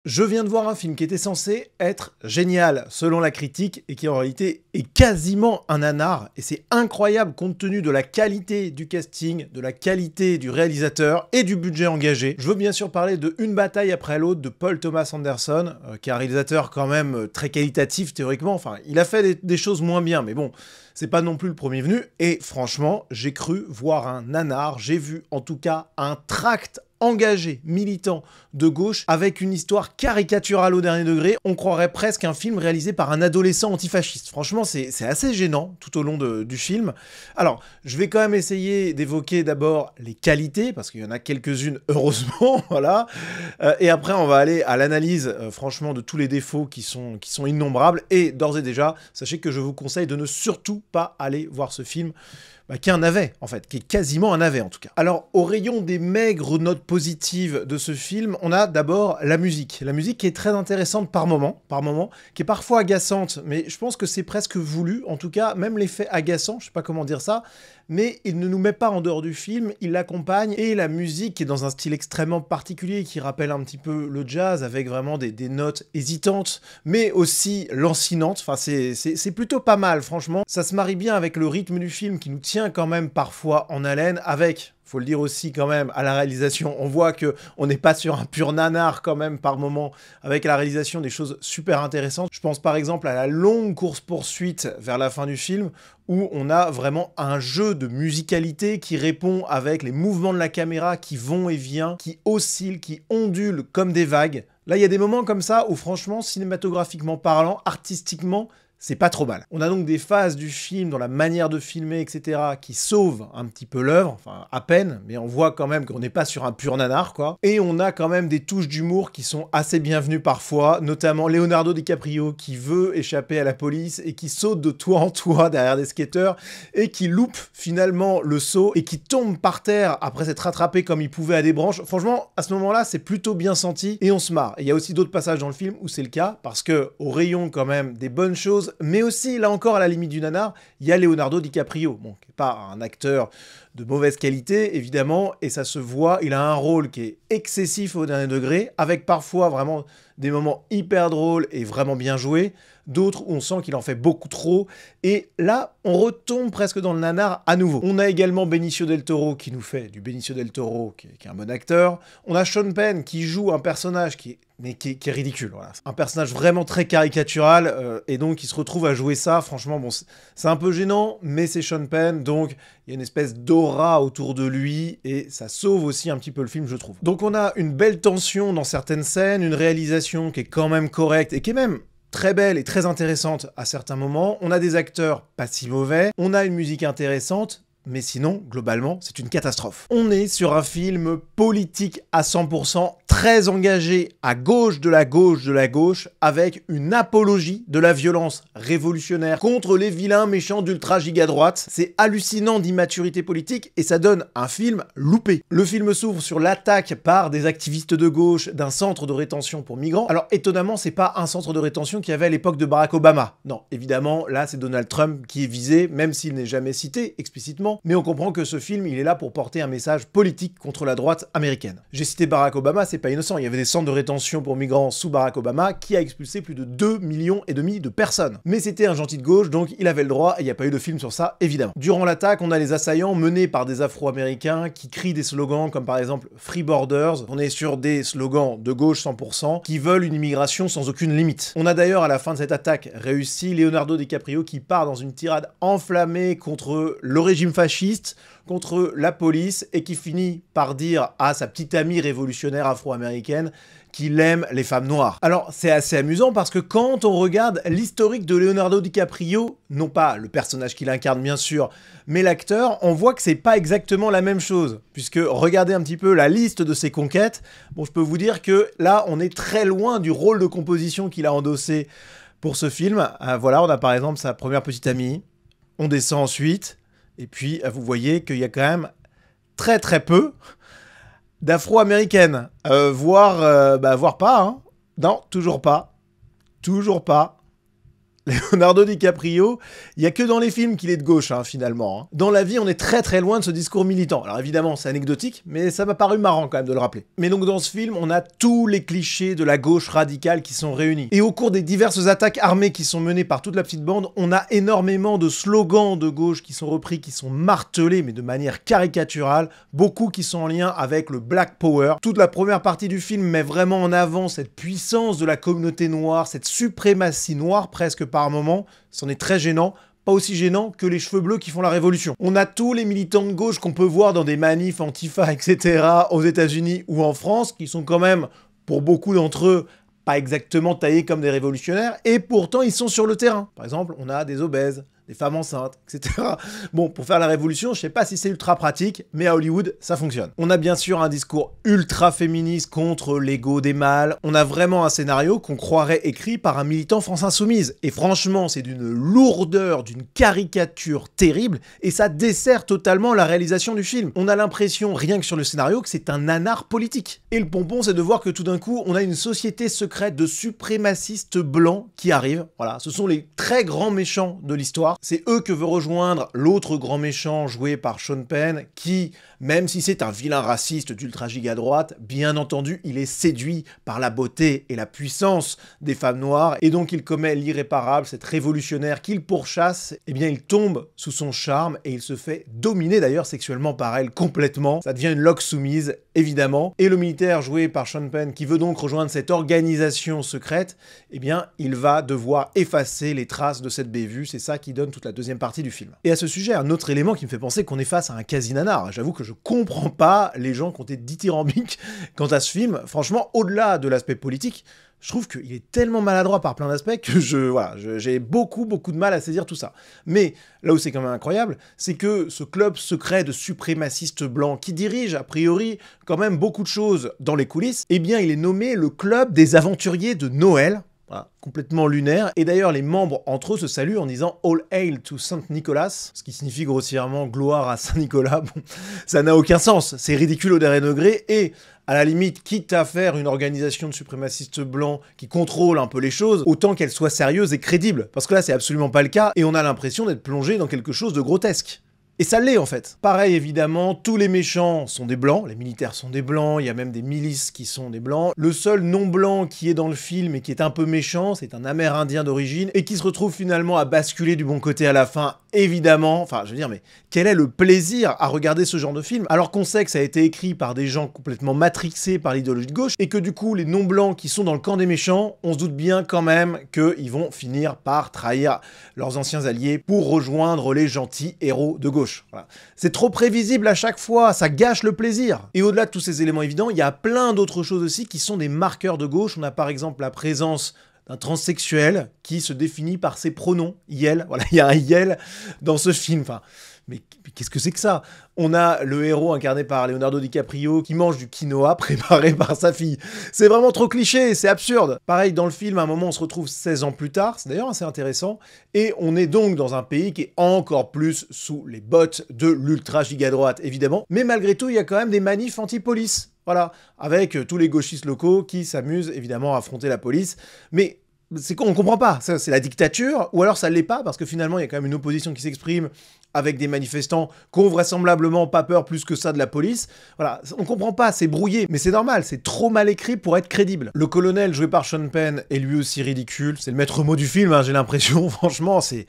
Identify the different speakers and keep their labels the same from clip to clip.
Speaker 1: Je viens de voir un film qui était censé être génial selon la critique et qui en réalité est quasiment un nanar, et c'est incroyable compte tenu de la qualité du casting, de la qualité du réalisateur et du budget engagé. Je veux bien sûr parler de Une bataille après l'autre de Paul Thomas Anderson, qui est un réalisateur quand même très qualitatif théoriquement. Enfin, il a fait des choses moins bien, mais bon, c'est pas non plus le premier venu, et franchement, j'ai cru voir un nanar. J'ai vu en tout cas un tract engagé, militant, de gauche, avec une histoire caricaturale au dernier degré. On croirait presque un film réalisé par un adolescent antifasciste. Franchement, c'est assez gênant tout au long du film. Alors, je vais quand même essayer d'évoquer d'abord les qualités, parce qu'il y en a quelques-unes, heureusement, voilà. Et après, on va aller à l'analyse, franchement, de tous les défauts qui sont innombrables. Et d'ores et déjà, sachez que je vous conseille de ne surtout pas aller voir ce film, qui est un navet, en fait, qui est quasiment un navet, en tout cas. Alors, au rayon des maigres notes positives de ce film, on a d'abord la musique. La musique qui est très intéressante par moment, qui est parfois agaçante, mais je pense que c'est presque voulu, en tout cas, même l'effet agaçant, je sais pas comment dire ça, mais il ne nous met pas en dehors du film, il l'accompagne, et la musique qui est dans un style extrêmement particulier, qui rappelle un petit peu le jazz, avec vraiment des notes hésitantes, mais aussi lancinantes. Enfin, c'est plutôt pas mal, franchement. Ça se marie bien avec le rythme du film, qui nous tient quand même parfois en haleine, avec, faut le dire aussi quand même, à la réalisation, on voit que on n'est pas sur un pur nanar quand même par moment, avec à la réalisation des choses super intéressantes. Je pense par exemple à la longue course-poursuite vers la fin du film, où on a vraiment un jeu de musicalité qui répond avec les mouvements de la caméra qui vont et viennent, qui oscillent, qui ondulent comme des vagues. Là, il y a des moments comme ça où franchement, cinématographiquement parlant, artistiquement, c'est pas trop mal. On a donc des phases du film, dans la manière de filmer, etc., qui sauvent un petit peu l'œuvre, enfin à peine, mais on voit quand même qu'on n'est pas sur un pur nanar, quoi. Et on a quand même des touches d'humour qui sont assez bienvenues parfois, notamment Leonardo DiCaprio qui veut échapper à la police et qui saute de toit en toit derrière des skateurs et qui loupe finalement le saut et qui tombe par terre après s'être rattrapé comme il pouvait à des branches. Franchement, à ce moment-là, c'est plutôt bien senti et on se marre. Et il y a aussi d'autres passages dans le film où c'est le cas, parce que au rayon quand même des bonnes choses, mais aussi, là encore, à la limite du nanar, il y a Leonardo DiCaprio, bon, qui n'est pas un acteur de mauvaise qualité, évidemment, et ça se voit, il a un rôle qui est excessif au dernier degré, avec parfois vraiment des moments hyper drôles et vraiment bien joués, d'autres où on sent qu'il en fait beaucoup trop, et là, on retombe presque dans le nanar à nouveau. On a également Benicio del Toro qui nous fait du Benicio del Toro, qui est un bon acteur. On a Sean Penn qui joue un personnage qui est ridicule, voilà. Un personnage vraiment très caricatural, et donc il se retrouve à jouer ça. Franchement, bon, c'est un peu gênant, mais c'est Sean Penn, donc il y a une espèce d'aura autour de lui, et ça sauve aussi un petit peu le film, je trouve. Donc on a une belle tension dans certaines scènes, une réalisation qui est quand même correcte, et qui est même très belle et très intéressante à certains moments. On a des acteurs pas si mauvais, on a une musique intéressante, mais sinon, globalement, c'est une catastrophe. On est sur un film politique à 100%, très engagé à gauche de la gauche de la gauche, avec une apologie de la violence révolutionnaire contre les vilains méchants d'ultra-giga-droite. C'est hallucinant d'immaturité politique, et ça donne un film loupé. Le film s'ouvre sur l'attaque par des activistes de gauche d'un centre de rétention pour migrants. Alors, étonnamment, c'est pas un centre de rétention qu'il y avait à l'époque de Barack Obama. Non, évidemment, là, c'est Donald Trump qui est visé, même s'il n'est jamais cité explicitement. Mais on comprend que ce film, il est là pour porter un message politique contre la droite américaine. J'ai cité Barack Obama, c'est pas innocent. Il y avait des centres de rétention pour migrants sous Barack Obama qui a expulsé plus de 2,5 millions de personnes. Mais c'était un gentil de gauche, donc il avait le droit, et il n'y a pas eu de film sur ça, évidemment. Durant l'attaque, on a les assaillants menés par des Afro-Américains qui crient des slogans comme par exemple Free Borders. On est sur des slogans de gauche 100% qui veulent une immigration sans aucune limite. On a d'ailleurs à la fin de cette attaque réussi Leonardo DiCaprio qui part dans une tirade enflammée contre le régime fasciste, contre la police, et qui finit par dire à sa petite amie révolutionnaire afro-américaine qu'il aime les femmes noires. Alors, c'est assez amusant parce que quand on regarde l'historique de Leonardo DiCaprio, non pas le personnage qu'il incarne bien sûr, mais l'acteur, on voit que c'est pas exactement la même chose. Puisque, regardez un petit peu la liste de ses conquêtes, bon, je peux vous dire que là, on est très loin du rôle de composition qu'il a endossé pour ce film. Voilà, on a par exemple sa première petite amie, on descend ensuite, et puis vous voyez qu'il y a quand même très très peu d'afro-américaines, voire pas, hein. Non, toujours pas. Toujours pas. Leonardo DiCaprio, il y a que dans les films qu'il est de gauche, hein, finalement. Hein. Dans la vie, on est très très loin de ce discours militant. Alors évidemment, c'est anecdotique, mais ça m'a paru marrant quand même de le rappeler. Mais donc dans ce film, on a tous les clichés de la gauche radicale qui sont réunis. Et au cours des diverses attaques armées qui sont menées par toute la petite bande, on a énormément de slogans de gauche qui sont repris, qui sont martelés, mais de manière caricaturale, beaucoup qui sont en lien avec le Black Power. Toute la première partie du film met vraiment en avant cette puissance de la communauté noire, cette suprématie noire presque par moment, c'en est très gênant, pas aussi gênant que les cheveux bleus qui font la révolution. On a tous les militants de gauche qu'on peut voir dans des manifs Antifa, etc. aux États-Unis ou en France, qui sont quand même, pour beaucoup d'entre eux, pas exactement taillés comme des révolutionnaires, et pourtant ils sont sur le terrain. Par exemple, on a des obèses, des femmes enceintes, etc. Bon, pour faire la révolution, je sais pas si c'est ultra pratique, mais à Hollywood, ça fonctionne. On a bien sûr un discours ultra féministe contre l'ego des mâles. On a vraiment un scénario qu'on croirait écrit par un militant France Insoumise. Et franchement, c'est d'une lourdeur, d'une caricature terrible, et ça dessert totalement la réalisation du film. On a l'impression, rien que sur le scénario, que c'est un nanar politique. Et le pompon, c'est de voir que tout d'un coup, on a une société secrète de suprémacistes blancs qui arrive. Voilà, ce sont les très grands méchants de l'histoire. C'est eux que veut rejoindre l'autre grand méchant joué par Sean Penn, qui, même si c'est un vilain raciste d'ultra giga droite, bien entendu, il est séduit par la beauté et la puissance des femmes noires, et donc il commet l'irréparable, cette révolutionnaire qu'il pourchasse, eh bien il tombe sous son charme, et il se fait dominer d'ailleurs sexuellement par elle complètement. Ça devient une loque soumise, évidemment, et le militaire joué par Sean Penn, qui veut donc rejoindre cette organisation secrète, eh bien il va devoir effacer les traces de cette bévue, c'est ça qui donne toute la deuxième partie du film. Et à ce sujet, un autre élément qui me fait penser qu'on est face à un quasi-nanar. J'avoue que je comprends pas les gens qui ont été dithyrambiques quant à ce film. Franchement, au-delà de l'aspect politique, je trouve qu'il est tellement maladroit par plein d'aspects que j'ai beaucoup de mal à saisir tout ça. Mais là où c'est quand même incroyable, c'est que ce club secret de suprémacistes blancs qui dirige a priori quand même beaucoup de choses dans les coulisses, eh bien il est nommé le club des aventuriers de Noël. Voilà, complètement lunaire. Et d'ailleurs, les membres entre eux se saluent en disant « All hail to Saint Nicholas », ce qui signifie grossièrement « gloire à Saint Nicolas ». Bon, ça n'a aucun sens, c'est ridicule au dernier degré, et à la limite, quitte à faire une organisation de suprémacistes blancs qui contrôle un peu les choses, autant qu'elle soit sérieuse et crédible. Parce que là, c'est absolument pas le cas, et on a l'impression d'être plongé dans quelque chose de grotesque. Et ça l'est en fait. Pareil évidemment, tous les méchants sont des blancs, les militaires sont des blancs, il y a même des milices qui sont des blancs. Le seul non-blanc qui est dans le film et qui est un peu méchant, c'est un Amérindien d'origine, et qui se retrouve finalement à basculer du bon côté à la fin, évidemment. Enfin, je veux dire, mais quel est le plaisir à regarder ce genre de film, alors qu'on sait que ça a été écrit par des gens complètement matrixés par l'idéologie de gauche, et que du coup, les non-blancs qui sont dans le camp des méchants, on se doute bien quand même qu'ils vont finir par trahir leurs anciens alliés pour rejoindre les gentils héros de gauche. Voilà. C'est trop prévisible à chaque fois, ça gâche le plaisir. Et au-delà de tous ces éléments évidents, il y a plein d'autres choses aussi qui sont des marqueurs de gauche. On a par exemple la présence d'un transsexuel qui se définit par ses pronoms, yel. Voilà, il y a un yel dans ce film. Enfin, mais qu'est-ce que c'est que ça? On a le héros incarné par Leonardo DiCaprio qui mange du quinoa préparé par sa fille. C'est vraiment trop cliché, c'est absurde. Pareil, dans le film, à un moment, on se retrouve 16 ans plus tard, c'est d'ailleurs assez intéressant, et on est donc dans un pays qui est encore plus sous les bottes de l'ultra-giga-droite, évidemment, mais malgré tout, il y a quand même des manifs anti-police. Voilà, avec tous les gauchistes locaux qui s'amusent évidemment à affronter la police, mais c'est quoi, on comprend pas, ça c'est la dictature, ou alors ça l'est pas, parce que finalement il y a quand même une opposition qui s'exprime avec des manifestants qui ont vraisemblablement pas peur plus que ça de la police. Voilà, on comprend pas, c'est brouillé, mais c'est normal, c'est trop mal écrit pour être crédible. Le colonel joué par Sean Penn est lui aussi ridicule, c'est le maître mot du film, hein, j'ai l'impression, franchement, c'est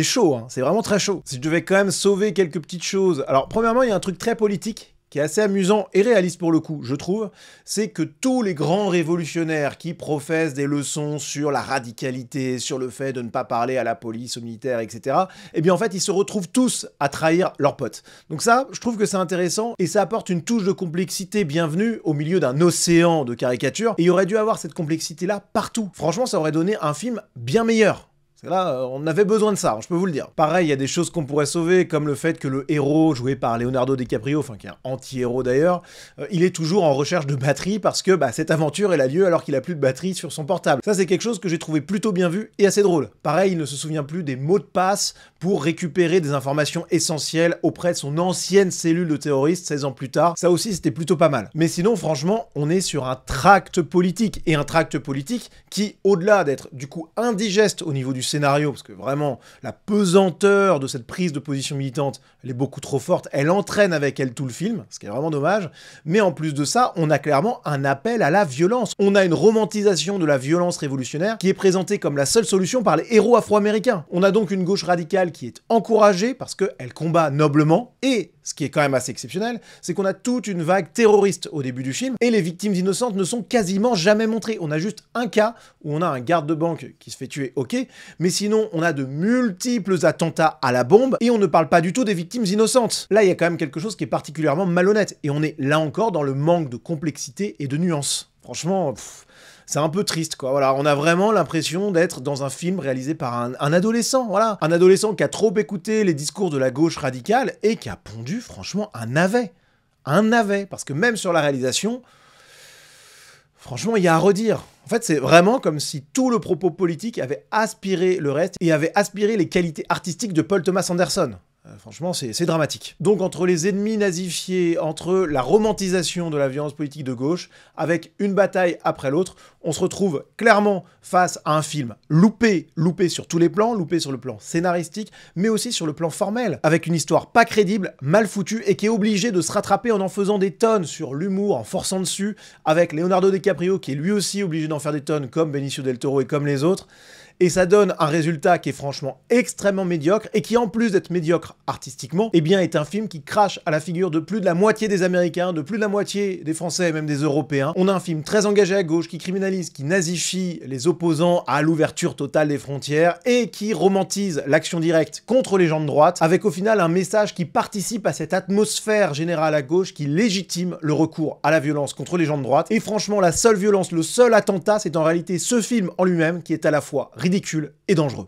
Speaker 1: chaud, hein, c'est vraiment très chaud. Si je devais quand même sauver quelques petites choses, alors premièrement, il y a un truc très politique, qui est assez amusant et réaliste pour le coup, je trouve, c'est que tous les grands révolutionnaires qui professent des leçons sur la radicalité, sur le fait de ne pas parler à la police, aux militaires, etc., eh bien en fait, ils se retrouvent tous à trahir leurs potes. Donc ça, je trouve que c'est intéressant, et ça apporte une touche de complexité bienvenue au milieu d'un océan de caricatures, et il aurait dû avoir cette complexité-là partout. Franchement, ça aurait donné un film bien meilleur. Parce que là, on avait besoin de ça, je peux vous le dire. Pareil, il y a des choses qu'on pourrait sauver, comme le fait que le héros, joué par Leonardo DiCaprio, enfin qui est un anti-héros d'ailleurs, il est toujours en recherche de batterie parce que cette aventure elle a lieu alors qu'il a plus de batterie sur son portable. Ça, c'est quelque chose que j'ai trouvé plutôt bien vu et assez drôle. Pareil, il ne se souvient plus des mots de passe pour récupérer des informations essentielles auprès de son ancienne cellule de terroristes 16 ans plus tard. Ça aussi, c'était plutôt pas mal. Mais sinon, franchement, on est sur un tract politique, et un tract politique qui, au-delà d'être du coup indigeste au niveau du scénario, parce que vraiment, la pesanteur de cette prise de position militante, elle est beaucoup trop forte, elle entraîne avec elle tout le film, ce qui est vraiment dommage, mais en plus de ça, on a clairement un appel à la violence. On a une romantisation de la violence révolutionnaire qui est présentée comme la seule solution par les héros afro-américains. On a donc une gauche radicale qui est encouragée parce qu'elle combat noblement, et ce qui est quand même assez exceptionnel, c'est qu'on a toute une vague terroriste au début du film, et les victimes innocentes ne sont quasiment jamais montrées. On a juste un cas où on a un garde de banque qui se fait tuer, ok, mais sinon on a de multiples attentats à la bombe, et on ne parle pas du tout des victimes innocentes. Là, il y a quand même quelque chose qui est particulièrement malhonnête, et on est là encore dans le manque de complexité et de nuances. Franchement, c'est un peu triste, quoi. Voilà, on a vraiment l'impression d'être dans un film réalisé par un adolescent, voilà. Un adolescent qui a trop écouté les discours de la gauche radicale et qui a pondu, franchement, un navet. Un navet. Parce que même sur la réalisation, franchement, il y a à redire. En fait, c'est vraiment comme si tout le propos politique avait aspiré le reste et avait aspiré les qualités artistiques de Paul Thomas Anderson. Franchement, c'est dramatique. Donc, entre les ennemis nazifiés, entre la romantisation de la violence politique de gauche, avec une bataille après l'autre, on se retrouve clairement face à un film loupé sur tous les plans, loupé sur le plan scénaristique, mais aussi sur le plan formel, avec une histoire pas crédible, mal foutue, et qui est obligé de se rattraper en faisant des tonnes sur l'humour, en forçant dessus, avec Leonardo DiCaprio, qui est lui aussi obligé d'en faire des tonnes, comme Benicio del Toro et comme les autres. Et ça donne un résultat qui est franchement extrêmement médiocre, et qui en plus d'être médiocre artistiquement, eh bien est un film qui crache à la figure de plus de la moitié des Américains, de plus de la moitié des Français et même des Européens. On a un film très engagé à gauche, qui criminalise, qui nazifie les opposants à l'ouverture totale des frontières, et qui romantise l'action directe contre les gens de droite, avec au final un message qui participe à cette atmosphère générale à gauche, qui légitime le recours à la violence contre les gens de droite. Et franchement, la seule violence, le seul attentat, c'est en réalité ce film en lui-même qui est à la fois ridicule et dangereux.